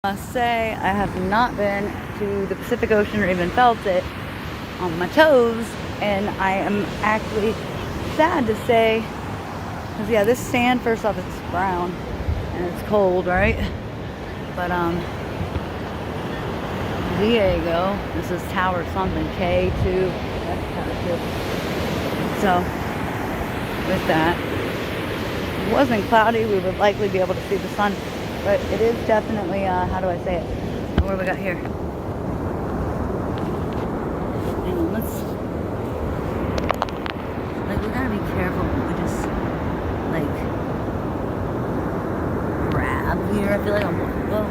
I must say I have not been to the Pacific Ocean or even felt it on my toes, and I am actually sad to say, because yeah, this sand, first off, it's brown and it's cold, right? But Diego, this is tower something, K2, that's tower 2. So with that, if it wasn't cloudy, we would likely be able to see the sun. But it is definitely, how do I say it? What do we got here? Hang on, let's... Like, we gotta be careful when we just, like, grab here. I feel like I'm... Well,